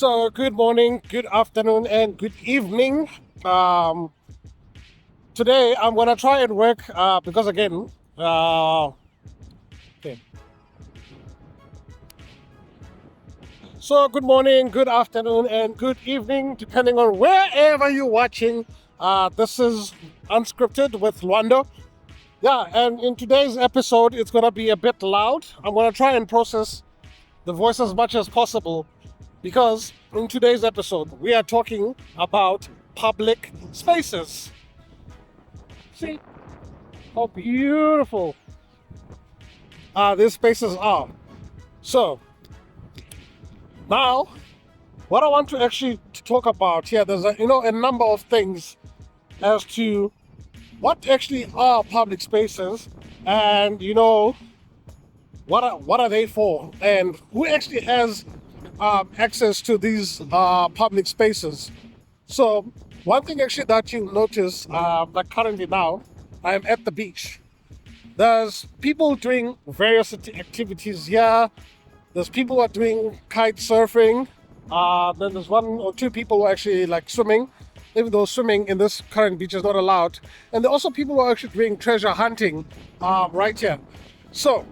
So, good morning, good afternoon, and good evening. Today, I'm gonna try and work because again, okay. So, good morning, good afternoon, and good evening, depending on wherever you're watching. This is Unscripted with Lwando. Yeah, and in today's episode, it's gonna be a bit loud. I'm gonna try and process the voice as much as possible because in today's episode we are talking about public spaces. See how beautiful these spaces are. So now what I want to actually talk about here, there's a number of things as to what actually are public spaces, and what are they for, and who actually has access to these public spaces. So one thing actually that you notice that currently now I am at the beach. There's people doing various activities here. There's people who are doing kite surfing. Then there's one or two people who are actually like swimming, even though swimming in this current beach is not allowed. And there are also people who are actually doing treasure hunting right here. So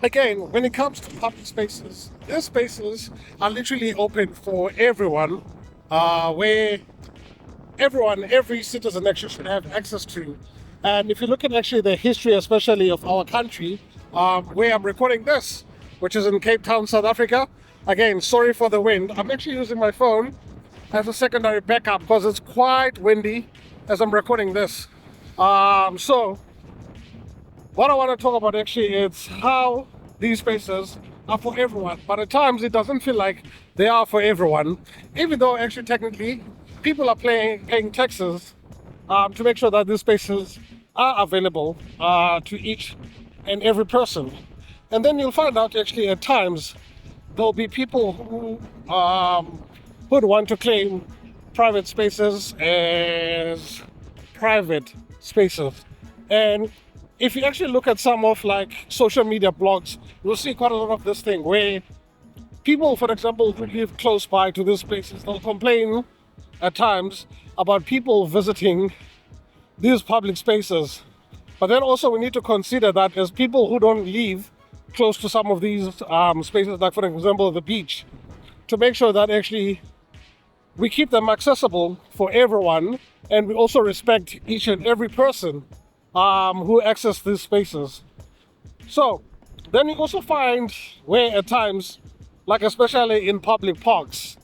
again, when it comes to public spaces, these spaces are literally open for everyone, where every citizen actually should have access to. And if you look at actually the history, especially of our country, where I'm recording this, which is in Cape Town, South Africa. Again, sorry for the wind. I'm actually using my phone as a secondary backup because it's quite windy as I'm recording this. So what I want to talk about actually is how these spaces are for everyone, but at times it doesn't feel like they are for everyone, even though actually technically people are paying taxes to make sure that these spaces are available to each and every person. And then you'll find out actually at times there'll be people who would want to claim private spaces as private spaces. And if you actually look at some of like social media blogs, you'll see quite a lot of this thing where people, for example, who live close by to these places, they'll complain at times about people visiting these public spaces. But then also we need to consider that as people who don't live close to some of these spaces, like for example the beach, to make sure that actually we keep them accessible for everyone, and we also respect each and every person who access these spaces. So then you also find where at times, like especially in public parks,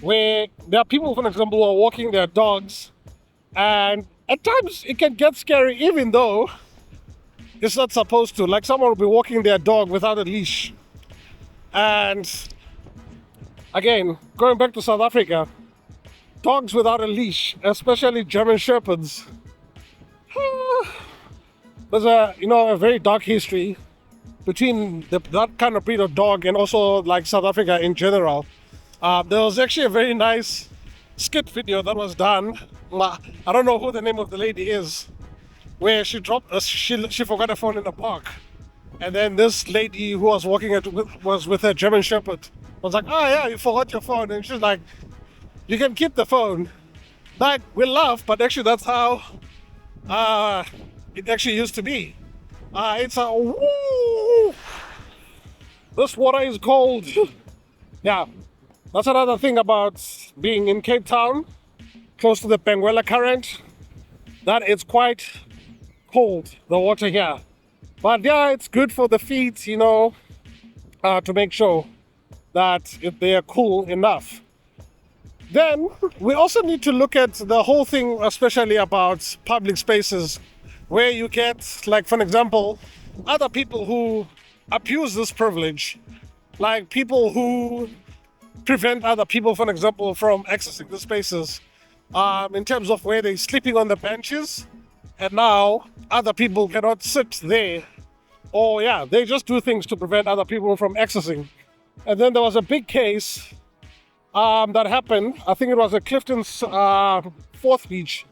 where there are people, for example, who are walking their dogs, and at times it can get scary even though it's not supposed to. Like someone will be walking their dog without a leash. And again, going back to South Africa, dogs without a leash, especially German Shepherds, there's a very dark history between that kind of breed of dog and also like South Africa in general. There was actually a very nice skit video that was done. I don't know who the name of the lady is, where she forgot her phone in the park, and then this lady who was was with her German Shepherd was like, "Oh yeah, you forgot your phone," and she's like, "You can keep the phone." Like, we laugh, but actually that's how it actually used to be. It's a woo, this water is cold. Yeah, that's another thing about being in Cape Town, close to the Benguela Current, that it's quite cold, the water here. But yeah, it's good for the feet, to make sure that they are cool enough. Then we also need to look at the whole thing, especially about public spaces, where you get, like, for example, other people who abuse this privilege, like people who prevent other people, for example, from accessing the spaces, in terms of where they're sleeping on the benches, and now other people cannot sit there, or they just do things to prevent other people from accessing. And then there was a big case that happened, I think it was at Clifton's Fourth Beach,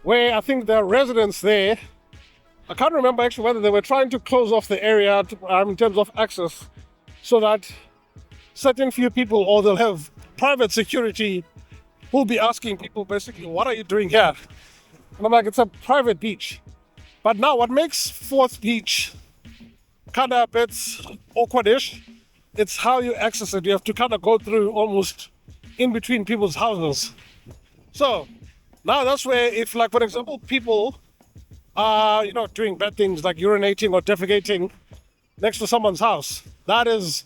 where I think the residents there, I can't remember actually whether they were trying to close off the area in terms of access, so that certain few people, or they'll have private security who'll be asking people basically, what are you doing here? And I'm like, it's a private beach. But now what makes Fourth Beach kind of a bit awkwardish, it's how you access it. You have to kind of go through almost in between people's houses. So now that's where, if like, for example, people are, doing bad things like urinating or defecating next to someone's house, that is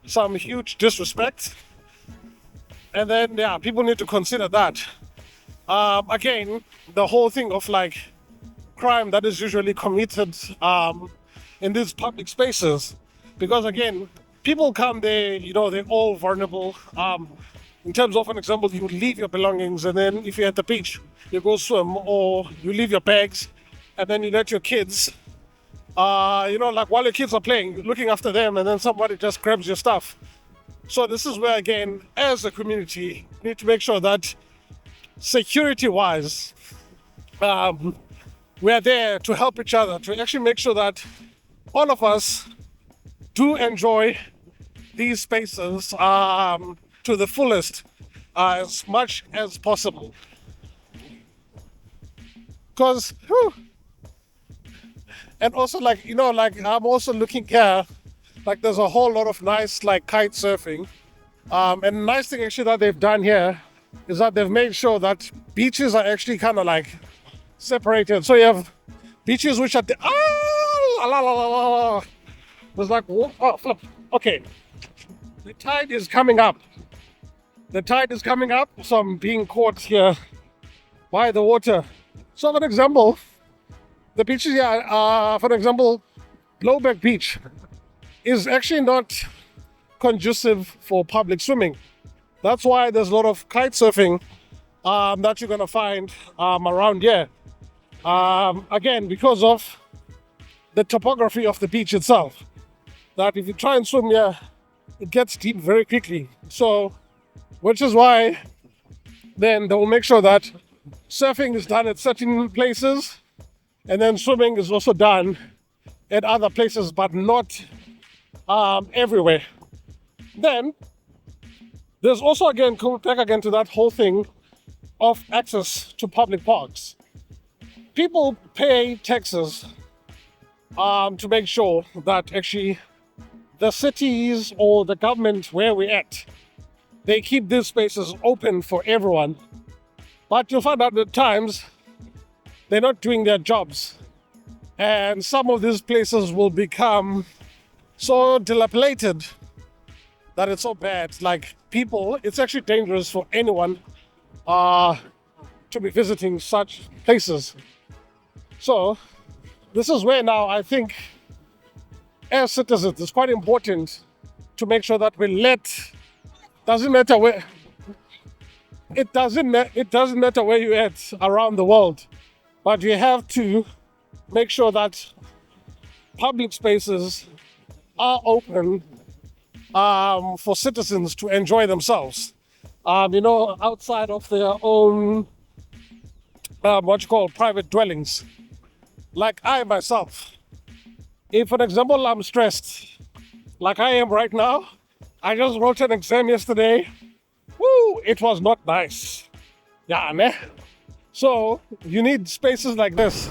some huge disrespect. And then, yeah, people need to consider that. Again, the whole thing of like crime that is usually committed in these public spaces, because again, people come there, they're all vulnerable. In terms of an example, you leave your belongings, and then if you're at the beach, you go swim, or you leave your bags, and then you let your kids, like while your kids are playing, looking after them, and then somebody just grabs your stuff. So this is where, again, as a community, we need to make sure that security-wise, we are there to help each other, to actually make sure that all of us do enjoy these spaces to the fullest, as much as possible. Because, and also I'm also looking here, like there's a whole lot of nice like kite surfing. And the nice thing actually that they've done here is that they've made sure that beaches are actually kind of like separated. So you have beaches which are it's like, oh, flip. Okay, the tide is coming up. So I'm being caught here by the water. So for example, the beaches here, for example, Blowback Beach is actually not conducive for public swimming. That's why there's a lot of kite surfing that you're gonna find around here. Again, because of the topography of the beach itself, that if you try and swim here, it gets deep very quickly. So, which is why then they will make sure that surfing is done at certain places, and then swimming is also done at other places, but not everywhere. Then there's also, again, come back again to that whole thing of access to public parks. People pay taxes to make sure that actually the cities or the government where we're at, they keep these spaces open for everyone. But you'll find out at times they're not doing their jobs. And some of these places will become so dilapidated that it's so bad. Like people, it's actually dangerous for anyone to be visiting such places. So this is where now I think as citizens it's quite important to make sure that we doesn't matter where you're at around the world, but you have to make sure that public spaces are open for citizens to enjoy themselves, outside of their own private dwellings. Like I myself, if for example I'm stressed like I am right now, I just wrote an exam yesterday. Woo, it was not nice. Yeah, man. So you need spaces like this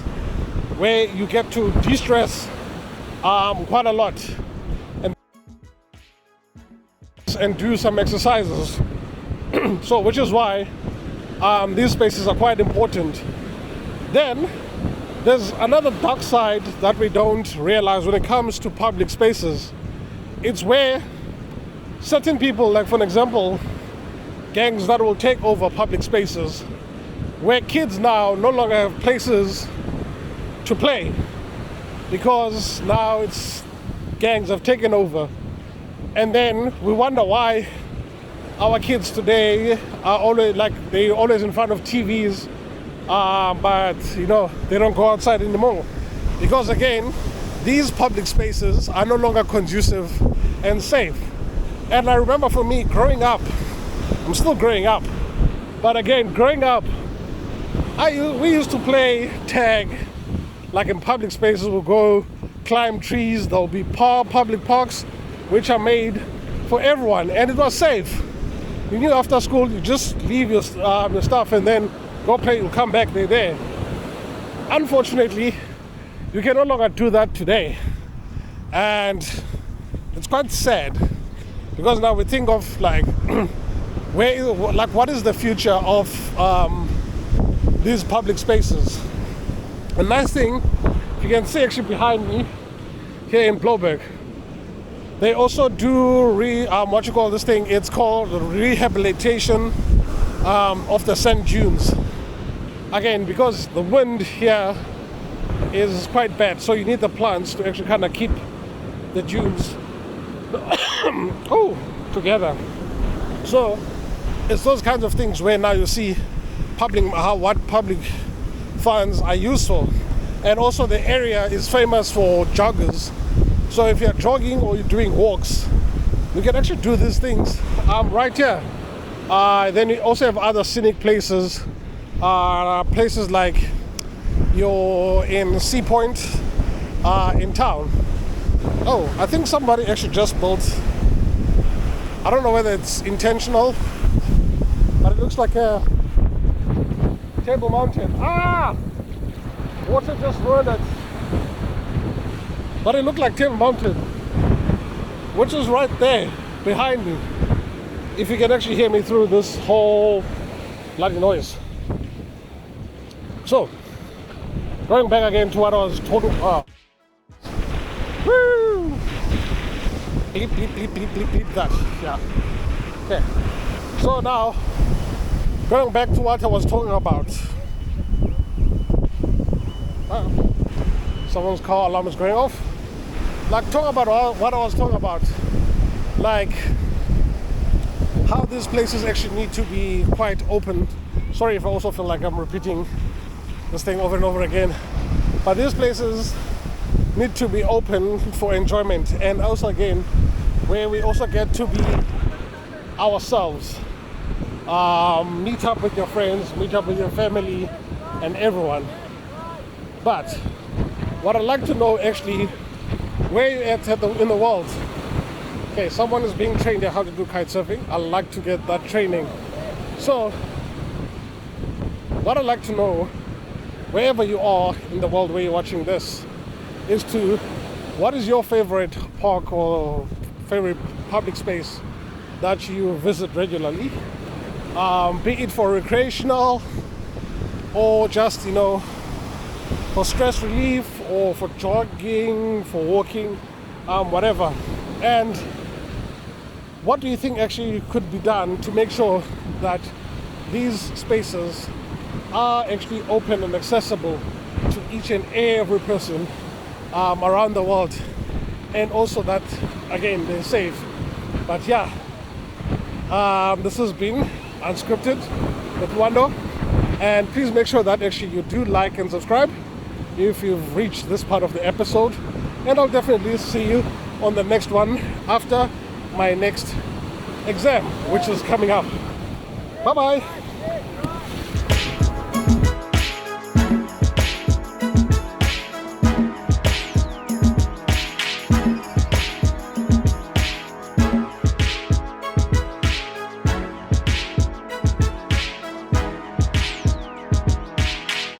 where you get to de-stress quite a lot and do some exercises. So which is why these spaces are quite important. Then there's another dark side that we don't realize when it comes to public spaces. It's where certain people, like for example, gangs that will take over public spaces, where kids now no longer have places to play because now it's gangs have taken over. And then we wonder why our kids today are always in front of TVs, but they don't go outside anymore, because again these public spaces are no longer conducive and safe. And I remember for me growing up, I'm still growing up, but again growing up, we used to play tag like in public spaces. We'll go climb trees. There'll be public parks which are made for everyone, and it was safe. You knew after school you just leave your stuff and then go play, you come back, they're there. Unfortunately, you can no longer do that today. And it's quite sad because now we think of like, what is the future of these public spaces? A nice thing, you can see actually behind me here in Bloberg, they also do it's called the rehabilitation of the sand dunes. Again, because the wind here is quite bad, so you need the plants to actually kind of keep the dunes together. So it's those kinds of things where now you see what public funds are useful. And also the area is famous for joggers. So if you're jogging or you're doing walks, you can actually do these things right here. Then you also have other scenic places. Places like you're in Sea Point in town. Oh, I think somebody actually just built, I don't know whether it's intentional, but it looks like a Table Mountain. Water just ruined it. But it looked like Table Mountain, which is right there behind me. If you can actually hear me through this whole bloody noise. So, going back again to what I was talking about. Woo! Bleep, bleep, bleep, bleep, bleep, bleep, that. Yeah. Okay. So now, going back to what I was talking about. Someone's car alarm is going off. Like, talk about what I was talking about. Like, how these places actually need to be quite open. Sorry if I also feel like I'm repeating this thing over and over again. But these places need to be open for enjoyment, and also again where we also get to be ourselves. Meet up with your friends, meet up with your family and everyone. But what I'd like to know actually, where you're at in the world. Okay, someone is being trained on how to do kite surfing. I'd like to get that training. So what I'd like to know, wherever you are in the world where you're watching this, is what is your favorite park or favorite public space that you visit regularly, be it for recreational or just for stress relief or for jogging, for walking, whatever. And what do you think actually could be done to make sure that these spaces are actually open and accessible to each and every person around the world, and also that again they're safe? But yeah, this has been Unscripted with Lwando, and please make sure that actually you do like and subscribe if you've reached this part of the episode, and I'll definitely see you on the next one after my next exam, which is coming up. Bye bye.